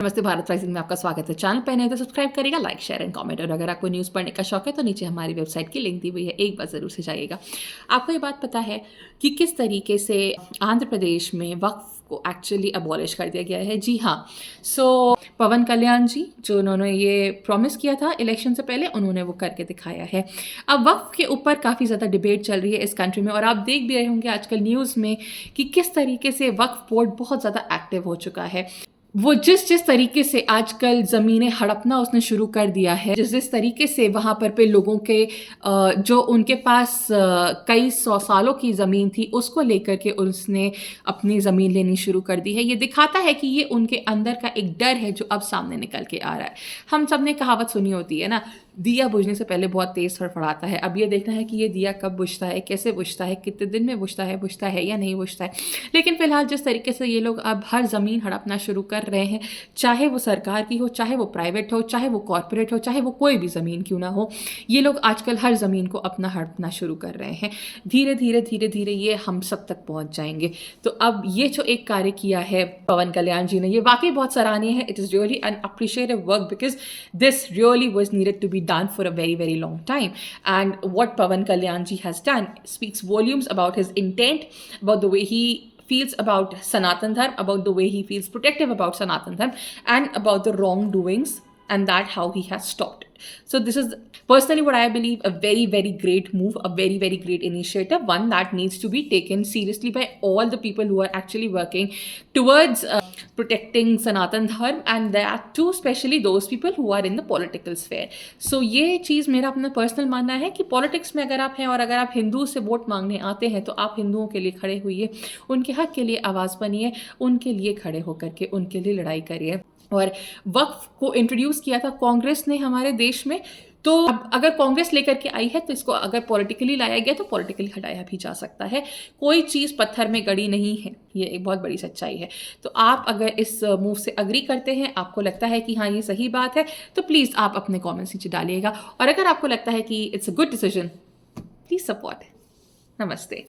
नमस्ते, भारत राइजिंग में आपका स्वागत है। चैनल पे नए तो सब्सक्राइब करिएगा, लाइक शेयर एंड कमेंट। और अगर आपको न्यूज़ पढ़ने का शौक है तो नीचे हमारी वेबसाइट की लिंक दी हुई है, एक बार ज़रूर से जाइएगा। आपको ये बात पता है कि किस तरीके से आंध्र प्रदेश में वक्फ को एक्चुअली अबॉलिश कर दिया गया है? जी हाँ। पवन कल्याण जी, जो उन्होंने ये प्रॉमिस किया था इलेक्शन से पहले, उन्होंने वो करके दिखाया है। अब वक्फ के ऊपर काफ़ी ज़्यादा डिबेट चल रही है इस कंट्री में, और आप देख भी रहे होंगे आजकल न्यूज़ में कि किस तरीके से वक्फ बोर्ड बहुत ज़्यादा एक्टिव हो चुका है। वो जिस तरीके से आजकल ज़मीनें हड़पना उसने शुरू कर दिया है, जिस तरीके से वहाँ पर पे लोगों के जो उनके पास कई 100 सालों की ज़मीन थी, उसको लेकर के उसने अपनी ज़मीन लेनी शुरू कर दी है। ये दिखाता है कि ये उनके अंदर का एक डर है जो अब सामने निकल के आ रहा है। हम सब ने कहावत सुनी होती है ना, दिया बुझने से पहले बहुत तेज़ फड़फड़ाता है। अब ये देखना है कि ये दिया कब बुझता है, कैसे बुझता है, कितने दिन में बुझता है या नहीं बुझता है। लेकिन फ़िलहाल जिस तरीके से ये लोग अब हर ज़मीन हड़पना शुरू कर रहे हैं, चाहे वो सरकार की हो, चाहे वो प्राइवेट हो, चाहे वो कॉरपोरेट हो, चाहे वो कोई भी ज़मीन क्यों ना हो, ये लोग आजकल हर ज़मीन को अपना हड़पना शुरू कर रहे हैं। धीरे धीरे ये हम सब तक पहुँच जाएंगे। तो अब ये जो एक कार्य किया है पवन कल्याण जी ने, ये वाकई बहुत सराहनीय है। It is really an appreciative work because this really was needed to be done for a very long time. And what Pavan Kalyanji has done speaks volumes about his intent, about the way he feels about Sanatan Dharma, about the way he feels protective about Sanatan Dharma, and about the wrongdoings, and that how he has stopped it. So this is personally what I believe a very great move, a very great initiative, one that needs to be taken seriously by all the people who are actually working towards protecting Sanatan Dharma, and that too especially those people who are in the political sphere. So ये चीज़ मेरा अपना personal मानना है कि politics में अगर आप हैं और अगर आप हिंदू से वोट मांगने आते हैं तो आप हिंदुओं के लिए खड़े होइए, उनके हक के लिए आवाज़ बनिए, उनके लिए खड़े होकर के उनके लिए लड़ाई करिए। और वक्फ को इंट्रोड्यूस किया था कांग्रेस ने हमारे देश में, तो अब अगर कांग्रेस लेकर के आई है तो इसको अगर पॉलिटिकली लाया गया तो पॉलिटिकली हटाया भी जा सकता है। कोई चीज़ पत्थर में गड़ी नहीं है, ये एक बहुत बड़ी सच्चाई है। तो आप अगर इस मूव से अग्री करते हैं, आपको लगता है कि हाँ ये सही बात है, तो प्लीज़ आप अपने कमेंट्स नीचे डालिएगा। और अगर आपको लगता है कि it's a good decision, please support. नमस्ते।